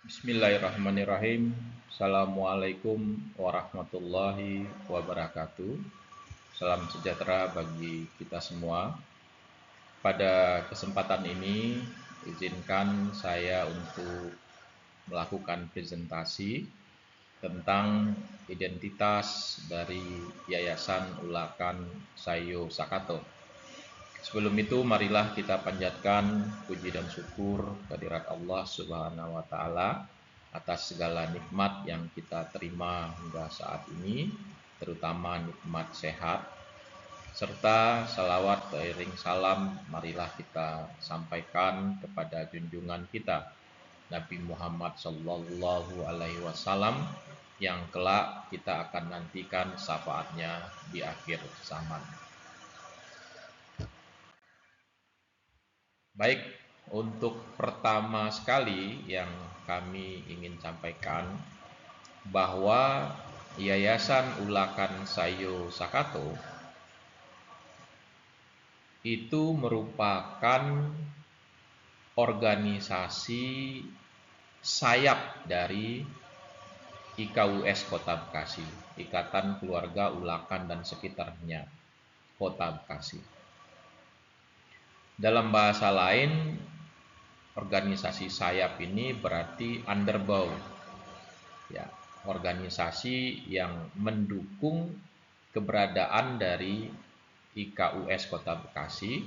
Bismillahirrahmanirrahim. Assalamualaikum warahmatullahi wabarakatuh. Salam sejahtera bagi kita semua. Pada kesempatan ini, izinkan saya untuk melakukan presentasi tentang identitas dari Yayasan Ulakan Sayo Sakato. Sebelum itu, marilah kita panjatkan puji dan syukur kehadirat Allah Subhanahu wa Ta'ala atas segala nikmat yang kita terima hingga saat ini, terutama nikmat sehat, serta salawat beriring salam. Marilah kita sampaikan kepada junjungan kita Nabi Muhammad Sallallahu Alaihi Wasallam yang kelak kita akan nantikan syafaatnya di akhir zaman. Baik, untuk pertama sekali yang kami ingin sampaikan bahwa Yayasan Ulakan Sayo Sakato itu merupakan organisasi sayap dari IKUS Kota Bekasi, Ikatan Keluarga Ulakan dan Sekitarnya Kota Bekasi. Dalam bahasa lain, organisasi sayap ini berarti underbow, ya, organisasi yang mendukung keberadaan dari IKUS Kota Bekasi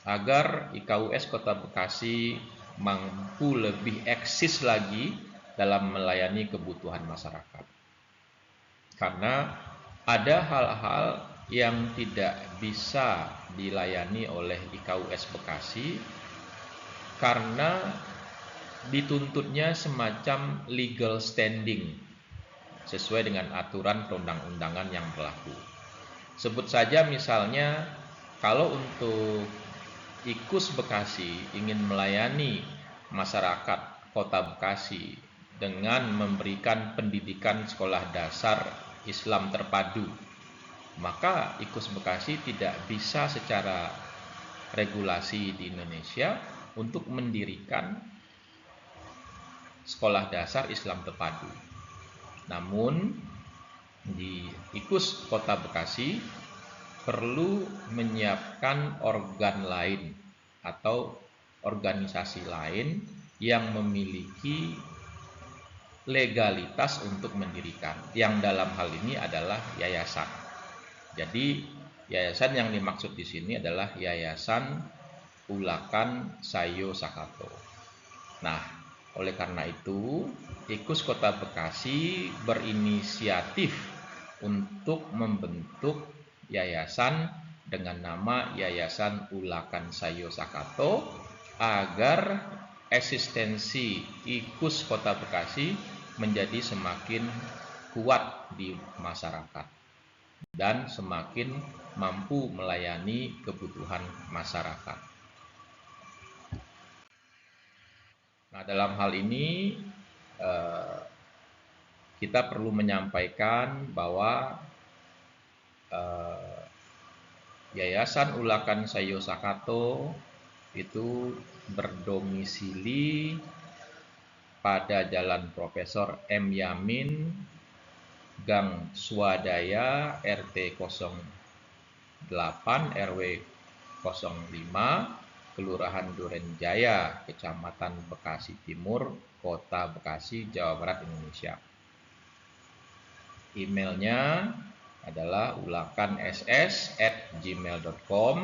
agar IKUS Kota Bekasi mampu lebih eksis lagi dalam melayani kebutuhan masyarakat. Karena ada hal-hal yang tidak bisa dilayani oleh IKUS Bekasi karena dituntutnya semacam legal standing sesuai dengan aturan perundang-undangan yang berlaku. Sebut saja misalnya, kalau untuk IKUS Bekasi ingin melayani masyarakat Kota Bekasi dengan memberikan pendidikan sekolah dasar Islam terpadu, maka IKUS Bekasi tidak bisa secara regulasi di Indonesia untuk mendirikan sekolah dasar Islam terpadu. Namun di IKUS Kota Bekasi perlu menyiapkan organ lain atau organisasi lain yang memiliki legalitas untuk mendirikan, yang dalam hal ini adalah yayasan. Jadi yayasan yang dimaksud di sini adalah Yayasan Ulakan Sayo Sakato. Nah, oleh karena itu, IKUS Kota Bekasi berinisiatif untuk membentuk yayasan dengan nama Yayasan Ulakan Sayo Sakato agar eksistensi IKUS Kota Bekasi menjadi semakin kuat di masyarakat dan semakin mampu melayani kebutuhan masyarakat. Nah, dalam hal ini kita perlu menyampaikan bahwa Yayasan Ulakan Sayo Sakato itu berdomisili pada Jalan Profesor M. Yamin, Gang Swadaya, RT 08 RW 05, Kelurahan Durenjaya, Kecamatan Bekasi Timur, Kota Bekasi, Jawa Barat, Indonesia. Emailnya adalah ulakanss@gmail.com.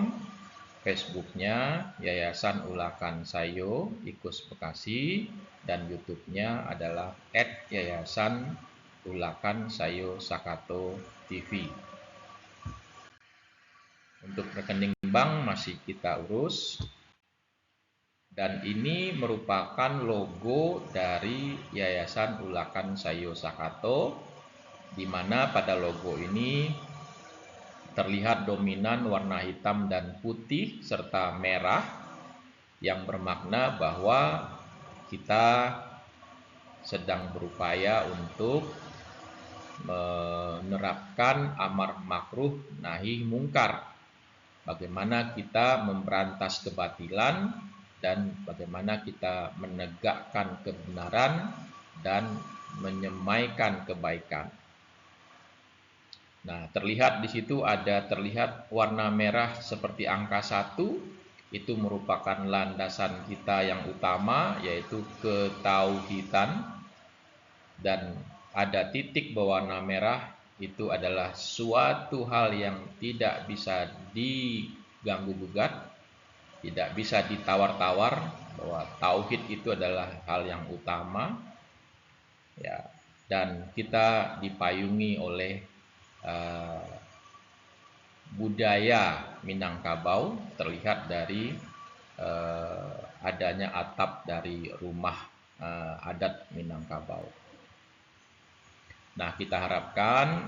Facebooknya Yayasan Ulakan Sayo IKUS Bekasi, dan YouTube-nya adalah @Yayasan Ulakan Sayo Sakato TV. Untuk rekening bank masih kita urus, dan ini merupakan logo dari Yayasan Ulakan Sayo Sakato, di mana pada logo ini terlihat dominan warna hitam dan putih serta merah yang bermakna bahwa kita sedang berupaya untuk menerapkan amar makruh nahi mungkar. Bagaimana kita memberantas kebatilan dan bagaimana kita menegakkan kebenaran dan menyemaikan kebaikan. Nah, terlihat di situ terlihat warna merah seperti angka 1, itu merupakan landasan kita yang utama, yaitu ketauhidan, dan ada titik berwarna merah, itu adalah suatu hal yang tidak bisa diganggu gugat, tidak bisa ditawar-tawar, bahwa tauhid itu adalah hal yang utama, ya, dan kita dipayungi oleh budaya Minangkabau, terlihat dari adanya atap dari rumah adat Minangkabau. Nah, kita harapkan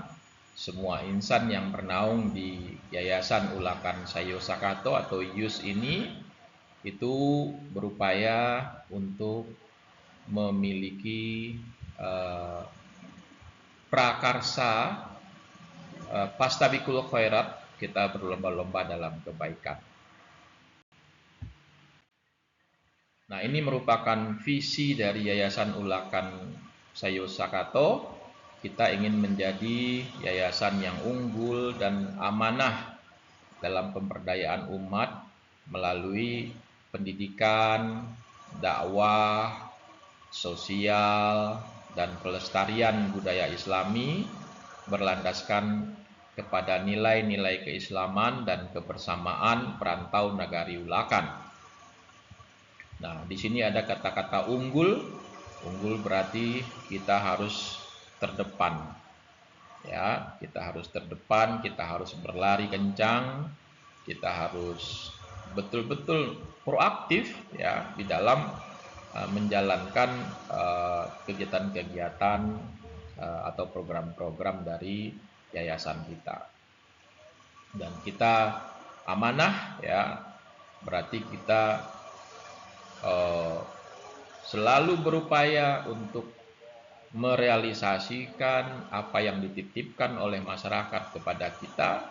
semua insan yang bernaung di Yayasan Ulakan Sayo Sakato atau YUS ini itu berupaya untuk memiliki prakarsa Pastabikul Khairat, kita berlomba-lomba dalam kebaikan. Nah, ini merupakan visi dari Yayasan Ulakan Sayo Sakato. Kita ingin menjadi yayasan yang unggul dan amanah dalam pemberdayaan umat melalui pendidikan, dakwah, sosial, dan pelestarian budaya Islami berlandaskan kepada nilai-nilai keislaman dan kebersamaan perantau nagari Ulakan. Nah, di sini ada kata-kata unggul. Unggul berarti kita harus terdepan. Ya, kita harus terdepan, kita harus berlari kencang, kita harus betul-betul proaktif ya di dalam menjalankan kegiatan-kegiatan atau program-program dari yayasan kita. Dan kita amanah ya, berarti kita selalu berupaya untuk merealisasikan apa yang dititipkan oleh masyarakat kepada kita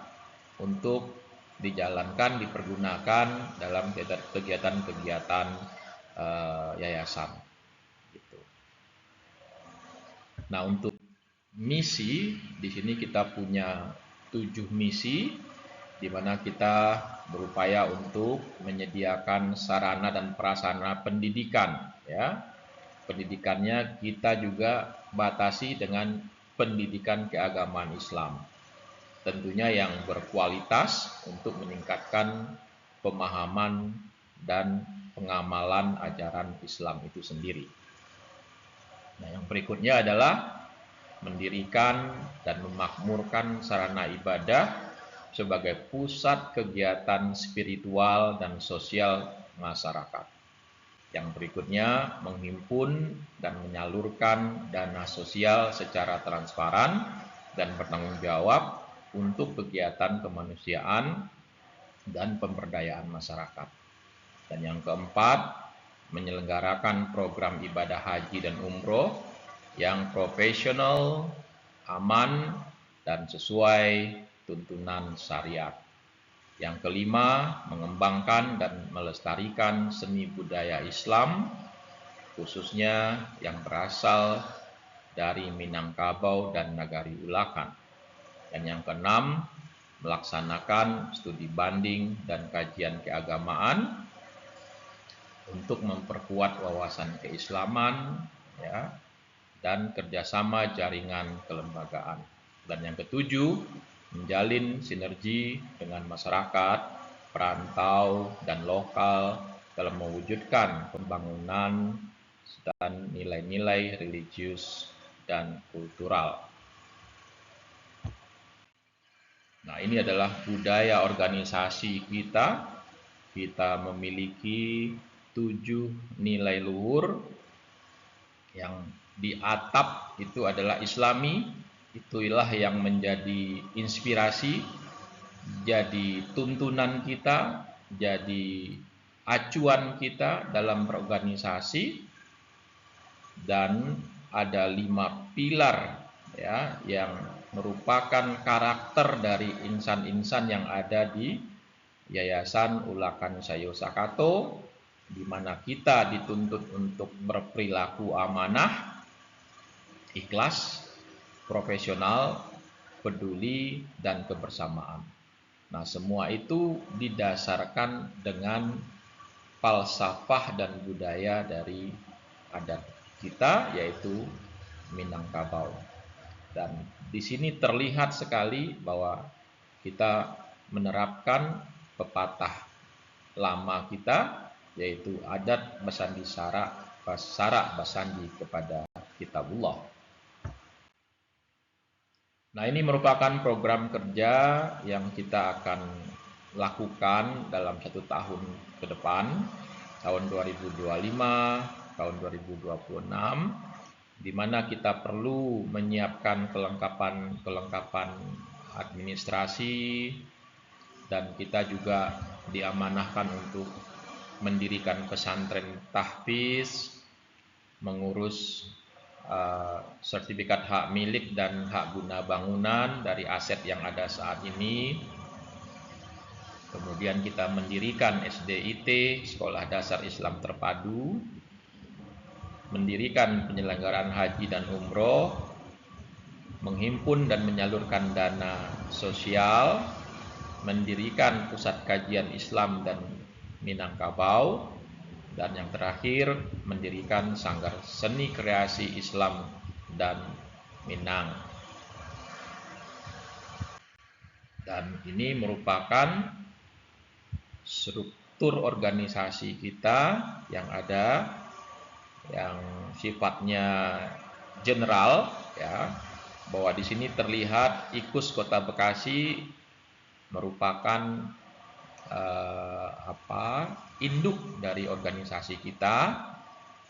untuk dijalankan, dipergunakan dalam kegiatan-kegiatan yayasan. Gitu. Nah, untuk misi di sini kita punya 7 misi, di mana kita berupaya untuk menyediakan sarana dan prasarana pendidikan. Ya, pendidikannya kita juga batasi dengan pendidikan keagamaan Islam. Tentunya yang berkualitas untuk meningkatkan pemahaman dan pengamalan ajaran Islam itu sendiri. Nah, yang berikutnya adalah mendirikan dan memakmurkan sarana ibadah sebagai pusat kegiatan spiritual dan sosial masyarakat. Yang berikutnya, menghimpun dan menyalurkan dana sosial secara transparan dan bertanggung jawab untuk kegiatan kemanusiaan dan pemberdayaan masyarakat. Dan yang keempat, menyelenggarakan program ibadah haji dan umroh yang profesional, aman, dan sesuai tuntunan syariat. Yang kelima, mengembangkan dan melestarikan seni budaya Islam, khususnya yang berasal dari Minangkabau dan Nagari Ulakan. Dan yang keenam, melaksanakan studi banding dan kajian keagamaan untuk memperkuat wawasan keislaman, ya, dan kerjasama jaringan kelembagaan. Dan yang ketujuh, menjalin sinergi dengan masyarakat, perantau, dan lokal dalam mewujudkan pembangunan dan nilai-nilai religius dan kultural. Nah, ini adalah budaya organisasi kita. Kita memiliki 7 nilai luhur yang di atap itu adalah Islami. Itulah yang menjadi inspirasi, jadi tuntunan kita, jadi acuan kita dalam berorganisasi. Dan ada 5 pilar ya yang merupakan karakter dari insan-insan yang ada di Yayasan Ulakan Sayo Sakato. di mana kita dituntut untuk berperilaku amanah, ikhlas, profesional, peduli, dan kebersamaan. Nah, semua itu didasarkan dengan falsafah dan budaya dari adat kita, yaitu Minangkabau. Dan di sini terlihat sekali bahwa kita menerapkan pepatah lama kita, yaitu adat basandi sara basandi kepada kitabullah. Nah, ini merupakan program kerja yang kita akan lakukan dalam 1 tahun ke depan, tahun 2025, tahun 2026, di mana kita perlu menyiapkan kelengkapan administrasi, dan kita juga diamanahkan untuk mendirikan pesantren tahfiz, mengurus sertifikat hak milik dan hak guna bangunan dari aset yang ada saat ini. Kemudian kita mendirikan SDIT, Sekolah Dasar Islam Terpadu, mendirikan penyelenggaraan haji dan umroh, menghimpun dan menyalurkan dana sosial, mendirikan pusat kajian Islam dan Minangkabau, dan yang terakhir mendirikan sanggar seni kreasi Islam dan Minang. Dan ini merupakan struktur organisasi kita yang ada, yang sifatnya general, ya, bahwa di sini terlihat IKUS Kota Bekasi merupakan induk dari organisasi kita,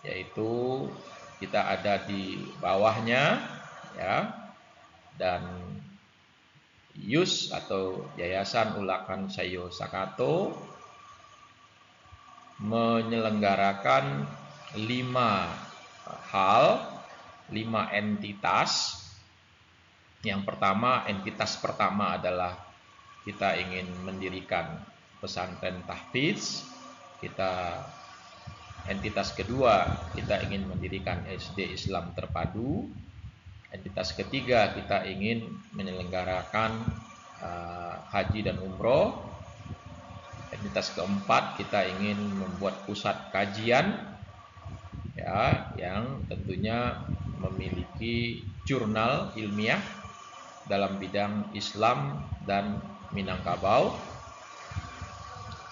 yaitu kita ada di bawahnya, ya, dan YUS atau Yayasan Ulakan Sayo Sakato menyelenggarakan 5 entitas. Yang pertama, entitas pertama adalah kita ingin mendirikan pesantren tahfiz. Entitas kedua, kita ingin mendirikan SD Islam Terpadu. Entitas ketiga, kita ingin menyelenggarakan haji dan umroh. Entitas keempat, kita ingin membuat pusat kajian, ya, yang tentunya memiliki jurnal ilmiah dalam bidang Islam dan Minangkabau,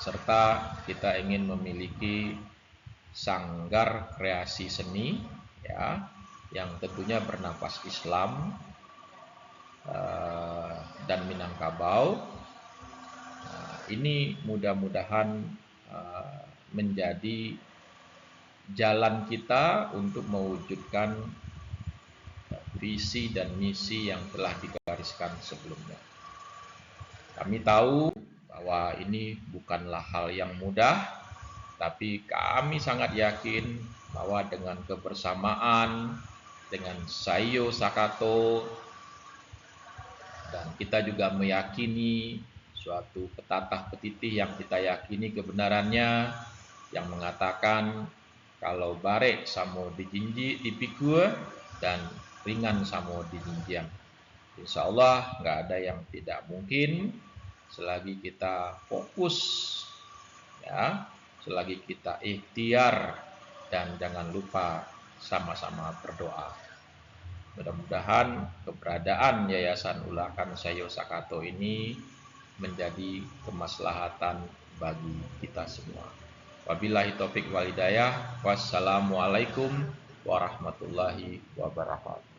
serta kita ingin memiliki sanggar kreasi seni, ya, yang tentunya bernafas Islam dan Minangkabau. Ini mudah-mudahan menjadi jalan kita untuk mewujudkan visi dan misi yang telah digariskan sebelumnya. Kami tahu bahwa ini bukanlah hal yang mudah, tapi kami sangat yakin bahwa dengan kebersamaan, dengan Sayo Sakato, dan kita juga meyakini suatu petatah petitih yang kita yakini kebenarannya, yang mengatakan kalau bare samo dijinji dipikul dan ringan samo dijinjiang. Insya Allah nggak ada yang tidak mungkin selagi kita fokus, ya, selagi kita ikhtiar, dan jangan lupa sama-sama berdoa. Mudah-mudahan keberadaan Yayasan Ulakan Sayo Sakato ini menjadi kemaslahatan bagi kita semua. Wabillahi taufik wal hidayah. Wassalamualaikum warahmatullahi wabarakatuh.